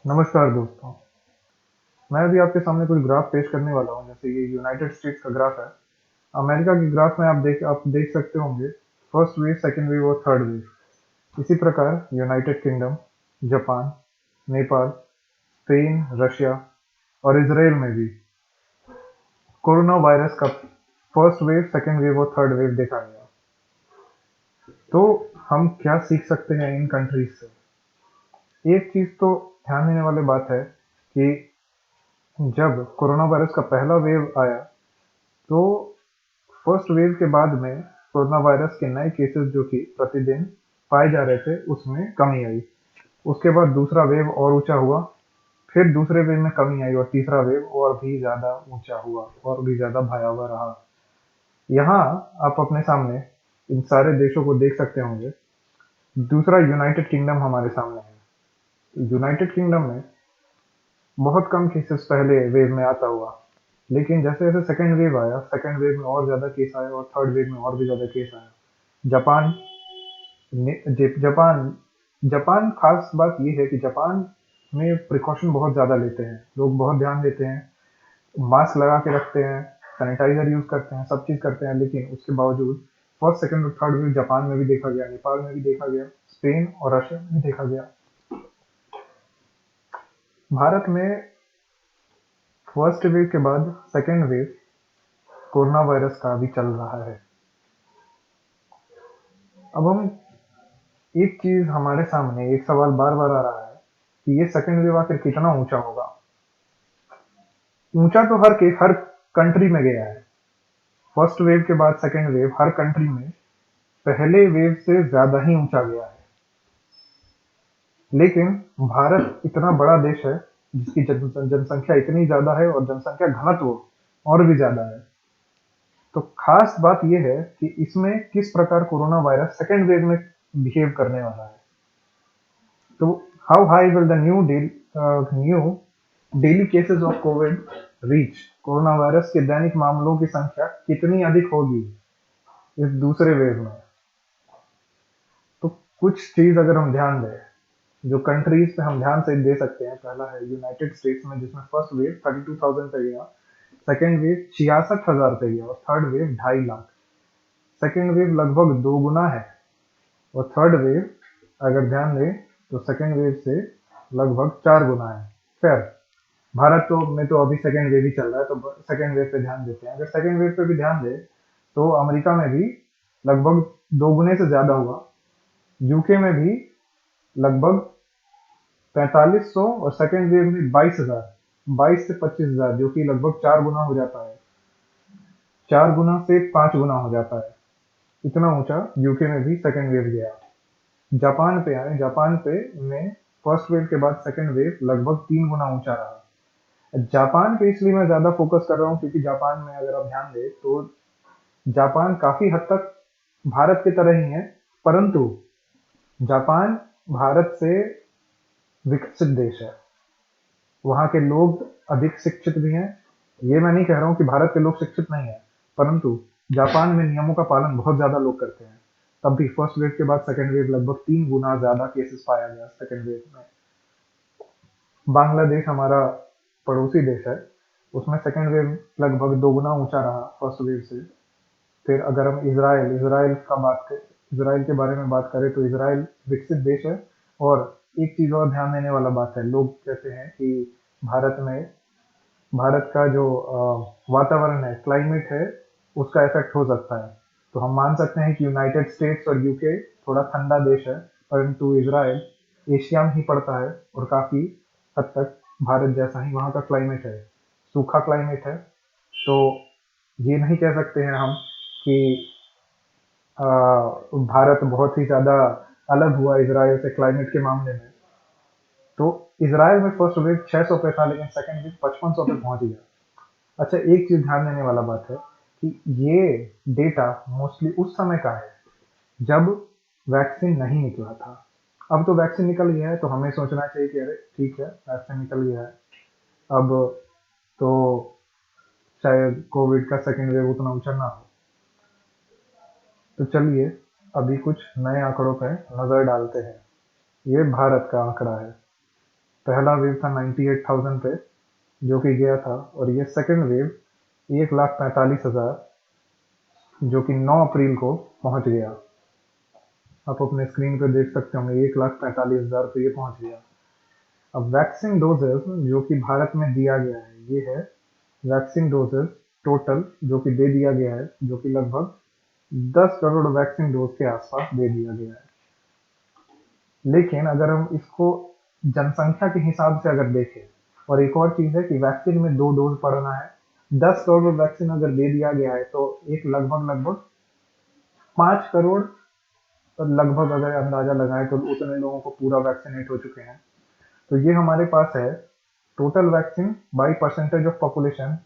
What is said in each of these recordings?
नमस्कार दोस्तों। मैं अभी आपके सामने कुछ ग्राफ पेश करने वाला हूँ। जैसे ये यूनाइटेड स्टेट्स का ग्राफ है। अमेरिका के ग्राफ में आप देख सकते होंगे फर्स्ट वेव, सेकंड वेव और थर्ड वेव। इसी प्रकार United kingdom, Japan, Nepal, Spain, Russia और इसराइल में भी कोरोना वायरस का फर्स्ट वेव, सेकंड वेव और थर्ड वेव देखा गया। तो हम क्या सीख सकते हैं इन कंट्रीज से? एक चीज तो ध्यान देने वाली बात है कि जब कोरोना वायरस का पहला वेव आया तो फर्स्ट वेव के बाद में कोरोना वायरस के नए केसेस जो कि प्रतिदिन पाए जा रहे थे उसमें कमी आई। उसके बाद दूसरा वेव और ऊंचा हुआ, फिर दूसरे वेव में कमी आई और तीसरा वेव और भी ज्यादा ऊंचा हुआ और भी ज्यादा भयावह रहा। यहाँ आप अपने सामने इन सारे देशों को देख सकते होंगे। दूसरा यूनाइटेड किंगडम हमारे सामने है। यूनाइटेड किंगडम में बहुत कम केसेस पहले वेव में आता हुआ, लेकिन जैसे जैसे सेकंड वेव आया, सेकंड वेव में और ज्यादा केस आए और थर्ड वेव में और भी ज्यादा केस आया। जापान जापान जापान खास बात ये है कि जापान में प्रिकॉशन बहुत ज्यादा लेते हैं, लोग बहुत ध्यान देते हैं, मास्क लगा के रखते हैं, सैनिटाइजर यूज करते हैं, सब चीज करते हैं। लेकिन उसके बावजूद फर्स्ट, सेकंड और थर्ड वेव जापान में भी देखा गया, नेपाल में भी देखा गया, स्पेन और रशिया में भी देखा गया। भारत में फर्स्ट वेव के बाद सेकंड वेव कोरोना वायरस का भी चल रहा है। अब हम एक चीज हमारे सामने एक सवाल बार बार आ रहा है कि ये सेकंड वेव आखिर कितना ऊंचा होगा। ऊंचा तो हर कंट्री में गया है। फर्स्ट वेव के बाद सेकंड वेव हर कंट्री में पहले वेव से ज्यादा ही ऊंचा गया है। लेकिन भारत इतना बड़ा देश है जिसकी जनसंख्या इतनी ज्यादा है और जनसंख्या घनत्व और भी ज्यादा है। तो खास बात यह है कि इसमें किस प्रकार कोरोना वायरस सेकंड वेव में बिहेव करने वाला है। तो how high will the new daily cases of Covid reach? Corona virus के दैनिक मामलों की संख्या कितनी अधिक होगी इस दूसरे वेव में? तो कुछ चीज अगर हम ध्यान दें, जो कंट्रीज पे हम ध्यान से दे सकते हैं, पहला है यूनाइटेड स्टेट्स में जिसमें फर्स्ट वेव 32,000 पे गया, सेकेंड वेव 66,000 पे गया और third wave 2.5 lakh. Second wave लगभग दो गुना है और थर्ड वेव अगर ध्यान दें तो सेकेंड वेव से लगभग 4 गुना है। खैर, भारत तो में तो अभी सेकेंड वेव ही चल रहा है, तो सेकेंड वेव पे ध्यान देते हैं। अगर सेकेंड वेव पे भी ध्यान दें तो अमेरिका में भी लगभग 2 गुने से ज्यादा हुआ, यूके में भी लगभग 4500 और सेकेंड वेव में 22,000, 22 से 25,000, जो कि लगभग 4 गुना हो जाता है, 4 गुना से 5 गुना हो जाता है। इतना ऊंचा यूके में भी सेकेंड वेव गया। जापान पे आए, जापान पे में फर्स्ट वेव के बाद सेकेंड वेव लगभग 3 गुना ऊंचा रहा। जापान पे इसलिए मैं ज्यादा फोकस कर रहा हूँ क्योंकि जापान में अगर आप ध्यान दें तो जापान काफी हद तक भारत की तरह ही है, परंतु जापान भारत से विकसित देश है। वहाँ के लोग अधिक शिक्षित भी हैं। ये मैं नहीं कह रहा हूँ कि भारत के लोग शिक्षित नहीं है, परंतु जापान में नियमों का पालन बहुत ज्यादा लोग करते हैं। तब भी फर्स्ट वेव के बाद सेकेंड वेव लगभग 3 गुना ज्यादा केसेस पाया गया सेकेंड वेव में। बांग्लादेश हमारा पड़ोसी देश है, उसमें सेकेंड वेव लगभग 2 गुना ऊंचा रहा फर्स्ट वेव से। फिर अगर हम इसराइल के बारे में बात करें तो इसराइल विकसित देश है। और एक चीज और ध्यान देने वाला बात है, लोग कहते हैं कि भारत में भारत का जो वातावरण है, क्लाइमेट है, उसका इफेक्ट हो सकता है। तो हम मान सकते हैं कि यूनाइटेड स्टेट्स और यूके थोड़ा ठंडा देश है, परंतु इसराइल एशिया में ही पड़ता है और काफी हद तक भारत जैसा ही वहाँ का क्लाइमेट है, सूखा क्लाइमेट है। तो ये नहीं कह सकते हैं हम कि भारत बहुत ही ज्यादा अलग हुआ इसराइल से क्लाइमेट के मामले में। तो इसराइल में फर्स्ट वेव 600 पे था, लेकिन सेकंड वेव 5500 पे पहुंच गया। अच्छा, एक चीज ध्यान देने वाला बात है कि ये डेटा मोस्टली उस समय का है जब वैक्सीन नहीं निकला था। अब तो वैक्सीन निकल गया है तो हमें सोचना चाहिए कि अरे ठीक है, वैक्सीन निकल गया है, अब तो शायद कोविड का सेकेंड वेव उतना ऊंचा ना हो। तो चलिए अभी कुछ नए आंकड़ों पर नजर डालते हैं। ये भारत का आंकड़ा है। पहला वेव था 98,000 पे जो कि गया था, और ये सेकंड वेव 1,45,000 जो कि 9 अप्रैल को पहुंच गया। आप अपने स्क्रीन पे देख सकते होंगे 1,45,000 पे ये पहुंच गया। अब वैक्सीन डोजेस जो कि भारत में दिया गया है, ये है वैक्सीन डोजेस टोटल जो कि दे दिया गया है, जो कि लगभग 10 करोड़ वैक्सीन डोज के आसपास दे दिया गया है। लेकिन अगर हम इसको जनसंख्या के हिसाब से अगर देखें, और एक और चीज है कि वैक्सीन में 2 डोज पड़ना है। 10 करोड़ वैक्सीन अगर दे दिया गया है तो एक लगभग लगभग 5 करोड़ लगभग अगर अंदाजा लगाएं तो उतने लोगों को पूरा वैक्सीनेट हो चुके हैं। तो ये हमारे पास है total vaccine by percentage of population.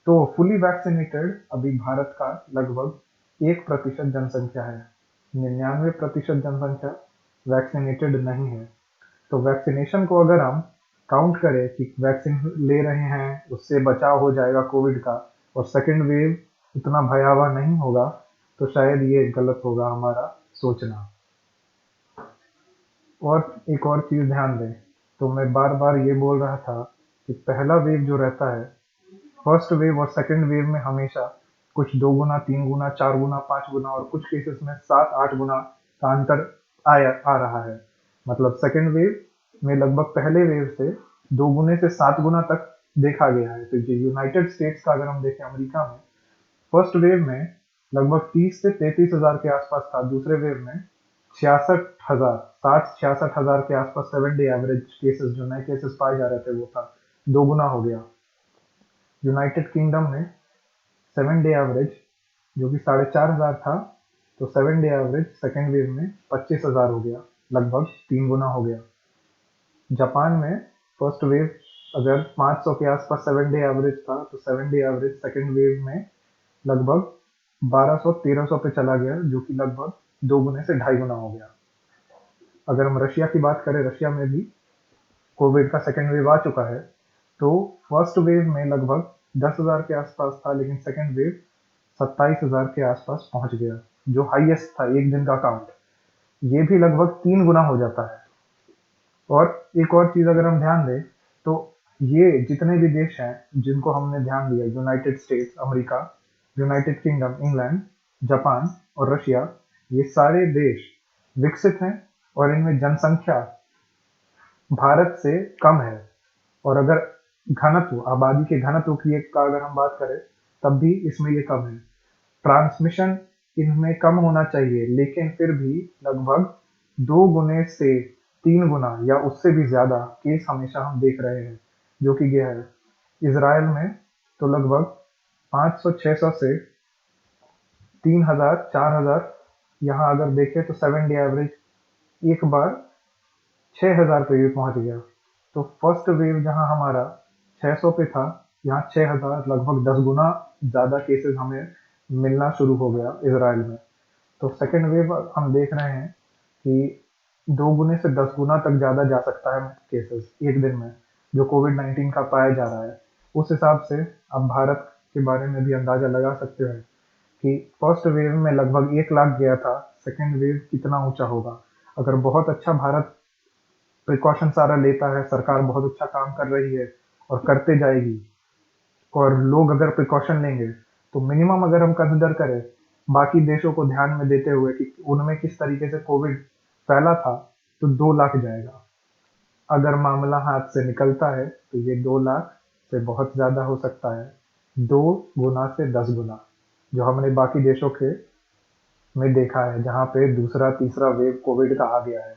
तो फुली वैक्सीनेटेड अभी भारत का लगभग 1% जनसंख्या है। 99% जनसंख्या वैक्सीनेटेड नहीं है। तो वैक्सीनेशन को अगर हम काउंट करें कि वैक्सीन ले रहे हैं उससे बचाव हो जाएगा कोविड का, और सेकेंड वेव उतना भयावह नहीं होगा, तो शायद ये गलत होगा हमारा सोचना। और एक और चीज ध्यान दें, तो मैं बार बार ये बोल रहा था कि पहला वेव जो रहता है, फर्स्ट वेव और सेकेंड वेव में हमेशा कुछ 2 गुना, 3 गुना, 4 गुना, 5 गुना और कुछ केसेस में 7-8 गुना का अंतर आ रहा है। मतलब सेकेंड वेव में लगभग पहले वेव से 2 गुने से 7 गुना तक देखा गया है। तो ये यूनाइटेड स्टेट्स का अगर हम देखें, अमेरिका में फर्स्ट वेव में लगभग 30 से 33,000 के आसपास था। दूसरे वेव में 66,000, 60-66,000 के आसपास 7 डे एवरेज केसेस, जो नए केसेस पाए जा रहे थे, वो था 2 गुना हो गया। यूनाइटेड किंगडम में 7 डे एवरेज जो कि 4,500 था, तो 7 डे एवरेज सेकेंड वेव में 25,000 हो गया, लगभग 3 गुना हो गया। जापान में फर्स्ट वेव अगर 500 के आसपास 7 डे एवरेज था, तो 7 डे एवरेज सेकेंड वेव में लगभग 1200-1300 पे चला गया, जो कि लगभग 2 गुने से 2.5 गुना हो गया। अगर हम रशिया की बात करें, रशिया में भी कोविड का सेकेंड वेव आ चुका है। तो फर्स्ट वेव में लगभग 10,000 के आसपास था, लेकिन सेकेंड वेव 27,000 के आसपास पहुंच गया, जो हाईएस्ट था एक दिन का काउंट। ये भी लगभग 3 गुना हो जाता है। और एक और चीज अगर हम ध्यान दें, तो ये जितने भी देश हैं जिनको हमने ध्यान दिया, United states America, United kingdom England, Japan और रशिया, ये सारे देश विकसित हैं और इनमें जनसंख्या भारत से कम है। और अगर घनत्व, आबादी के घनत्व की एक का अगर हम बात करें, तब भी इसमें ये कम है। ट्रांसमिशन इनमें कम होना चाहिए, लेकिन फिर भी लगभग 2 गुने से 3 गुना या उससे भी ज्यादा केस हमेशा हम देख रहे हैं, जो कि यह है। इसराइल में तो लगभग 500-600 से 3,000, 4,000, यहाँ अगर देखें तो 7 डे एवरेज एक बार 6,000 पे भी पहुंच गया। तो फर्स्ट वेव जहां हमारा 600 पे था, यहाँ 6,000, लगभग 10 गुना ज्यादा केसेस हमें मिलना शुरू हो गया इसराइल में। तो सेकेंड वेव हम देख रहे हैं कि 2 गुने से 10 गुना तक ज्यादा जा सकता है केसेस एक दिन में, जो कोविड-19 का पाया जा रहा है। उस हिसाब से आप भारत के बारे में भी अंदाजा लगा सकते हैं कि फर्स्ट वेव में लगभग 1 लाख गया था, सेकेंड वेव कितना ऊंचा होगा। अगर बहुत अच्छा भारत प्रिकॉशन सारा लेता है, सरकार बहुत अच्छा काम कर रही है और करते जाएगी, और लोग अगर प्रिकॉशन लेंगे, तो मिनिमम अगर हम कंसिडर करें बाकी देशों को ध्यान में देते हुए कि उनमें किस तरीके से कोविड फैला था, तो 2 लाख जाएगा। अगर मामला हाथ से निकलता है तो ये 2 लाख से बहुत ज्यादा हो सकता है, 2 गुना से 10 गुना, जो हमने बाकी देशों के में देखा है जहां पे दूसरा तीसरा वेव कोविड का आ गया है।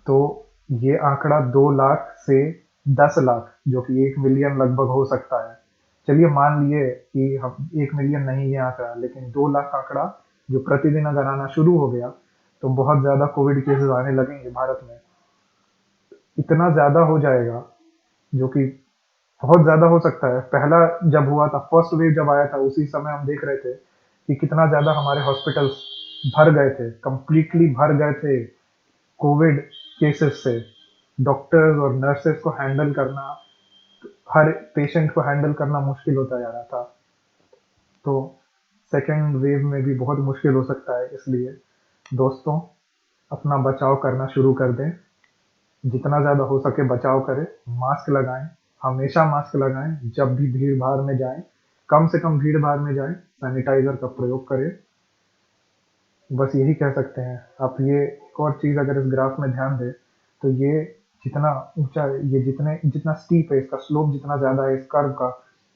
तो ये आंकड़ा 2 लाख से 10 लाख, जो कि 1 मिलियन लगभग हो सकता है। चलिए मान लिए कि हम 1 मिलियन नहीं ये आंकड़ा, लेकिन 2 लाख आंकड़ा जो प्रतिदिन अगर आना शुरू हो गया, तो बहुत ज्यादा कोविड केसेस आने लगेंगे भारत में। इतना ज्यादा हो जाएगा, जो कि बहुत ज्यादा हो सकता है। पहला जब हुआ था, फर्स्ट वेव जब आया था, उसी समय हम देख रहे थे कि कितना ज्यादा हमारे हॉस्पिटल्स भर गए थे, कंप्लीटली भर गए थे कोविड केसेस से। डॉक्टर्स और नर्सेस को हैंडल करना, हर पेशेंट को हैंडल करना मुश्किल होता जा रहा था। तो सेकेंड वेव में भी बहुत मुश्किल हो सकता है, इसलिए दोस्तों अपना बचाव करना शुरू कर दें। जितना ज़्यादा हो सके बचाव करें, मास्क लगाएँ, हमेशा मास्क लगाएँ, जब भी भीड़-भाड़ में जाएँ, कम से कम भीड़-भाड़ में जाएँ, सैनिटाइज़र का प्रयोग करें। बस यही कह सकते हैं। आप ये एक और चीज़ अगर इस ग्राफ में ध्यान दें, तो ये जितना ऊँचा ये जितना स्टीप है, इसका स्लोप जितना ज़्यादा है इस कर्व का,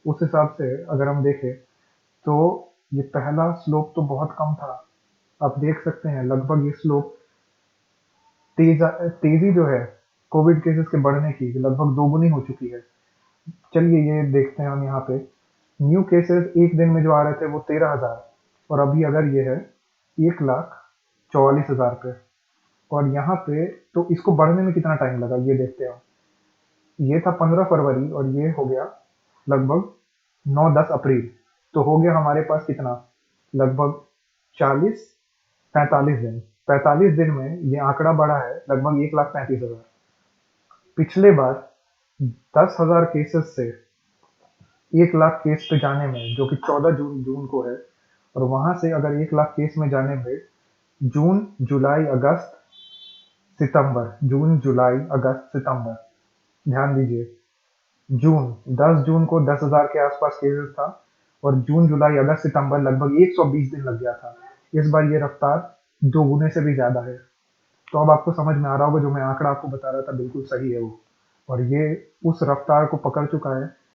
उस हिसाब से अगर हम देखें, तो ये पहला स्लोप तो बहुत कम था। आप देख सकते हैं लगभग ये स्लोप तेज़ी जो है कोविड केसेस के बढ़ने की लगभग दोगुनी हो चुकी है। चलिए ये देखते हैं हम यहाँ पे, न्यू केसेस एक दिन में जो आ रहे थे वो 13,000 और अभी अगर ये है 1,44,000 पे। और यहाँ पे तो इसको बढ़ने में कितना टाइम लगा ये देखते हैं। ये था 15 फरवरी और ये हो गया लगभग 9-10 अप्रैल। तो हो गया हमारे पास कितना, लगभग 40-45 दिन। 45 दिन में ये आंकड़ा बढ़ा है लगभग 1,35,000। पिछले बार 10,000 केसेस से 1 लाख केस पे जाने में, जो कि 14 जून जून को है, और वहां से अगर 1 लाख केस में जाने में जून जुलाई अगस्त सितंबर, जून जुलाई अगस्त सितंबर, ध्यान दीजिए, जून 10 जून को 10,000 के आसपास केसेस था और जून जुलाई अगस्त सितंबर लगभग 120 दिन लग गया था। इस बार ये रफ्तार दोगुने से भी ज्यादा है। तो अब आपको समझ में आ रहा होगा जो मैं आंकड़ा आपको बता रहा था बिल्कुल सही है वो, और ये उस रफ्तार को पकड़ चुका है